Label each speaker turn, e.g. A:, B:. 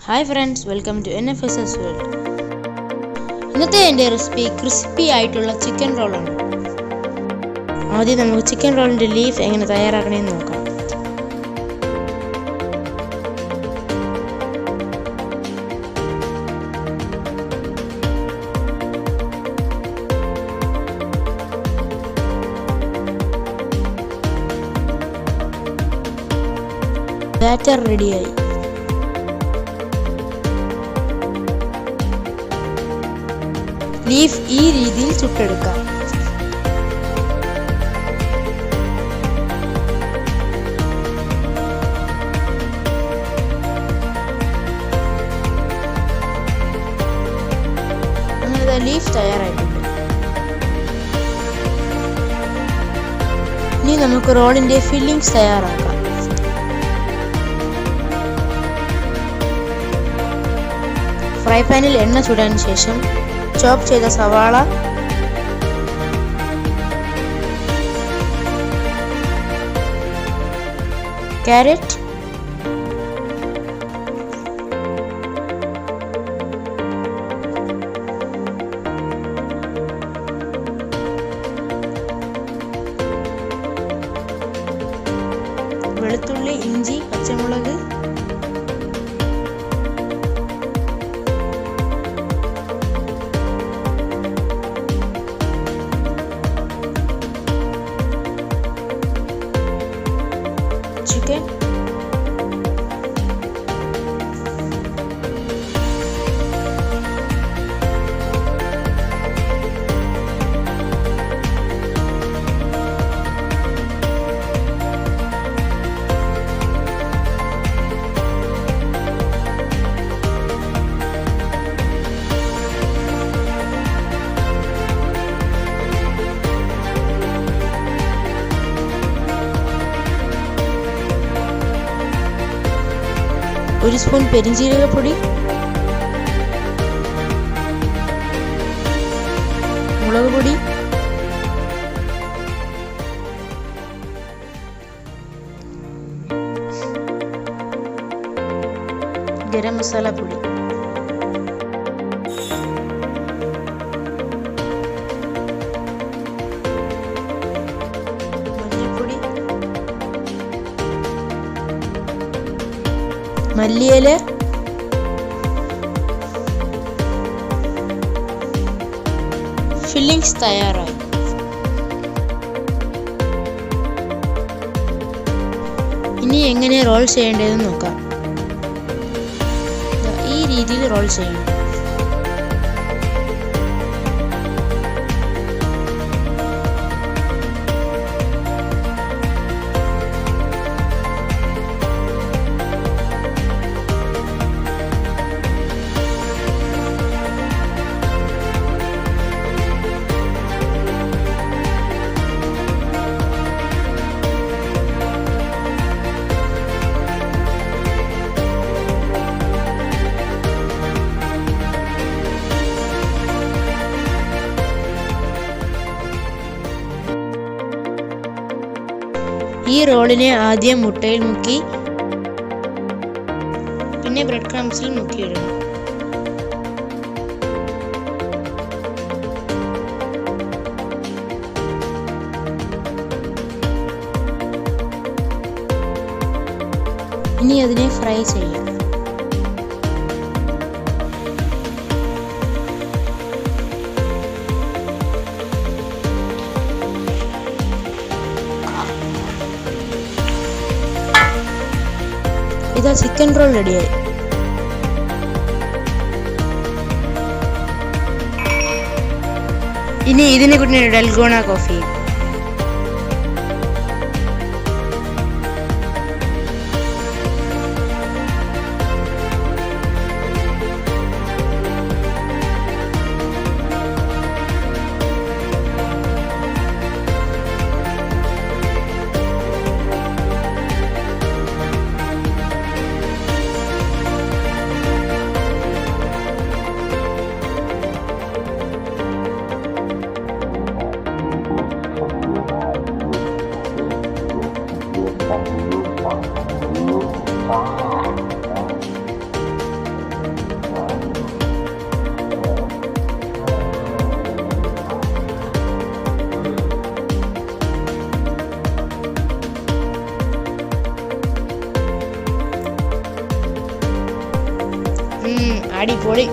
A: Hi friends, welcome to NFSS World. ഇന്നത്തെ എൻ്റെ recipe crispy ആയിട്ടുള്ള ചിക്കൻ റോളാണ്. ആദ്യം നമുക്ക് ചിക്കൻ റോളിൻ്റെ ലീഫ് എങ്ങനെ തയ്യാറാക്കണമെന്ന് നോക്കാം. ബാറ്റർ റെഡിയായി. ലീഫ് ഈ രീതിയിൽ ചുട്ടെടുക്കാം. അങ്ങനെ ലീഫ് തയ്യാറായിട്ടുണ്ട്. ഇനി നമുക്ക് റോളിന്റെ ഫില്ലിങ്സ് തയ്യാറാക്കാം. ഫ്രൈ പാനിൽ എണ്ണ ചൂടാൻ ശേഷം ചോപ്പ് ചെയ്ത സവാള, ക്യാരറ്റ്, വെളുത്തുള്ളി, ഇഞ്ചി, പച്ചമുളക്, ചിക്കൻ, ഒരു സ്പൂൺ പെരിഞ്ജീരകപ്പൊടി, മുളക് പൊടി, ഗരം മസാല പൊടി, മഞ്ഞൾപ്പൊടി, മല്ലിയില, ഫില്ലിങ്സ് തയ്യാറായി. ഇനി എങ്ങനെ റോൾ ചെയ്യേണ്ടതെന്ന് നോക്കാം. ഈ രീതിയിൽ റോൾ ചെയ്യണം. ഈ റോളിനെ ആദ്യം മുട്ടയിൽ മുക്കി പിന്നെ ബ്രെഡ് ക്രംസിൽ മുക്കിയിടണം. ഇനി അതിനെ ഫ്രൈ ചെയ്യാം. ഇതാ ചിക്കൻ റോൾ റെഡിയായി. ഇനി ഇതിനെ കൂടി ഡൽഗോണ കോഫി. അടിപൊളി.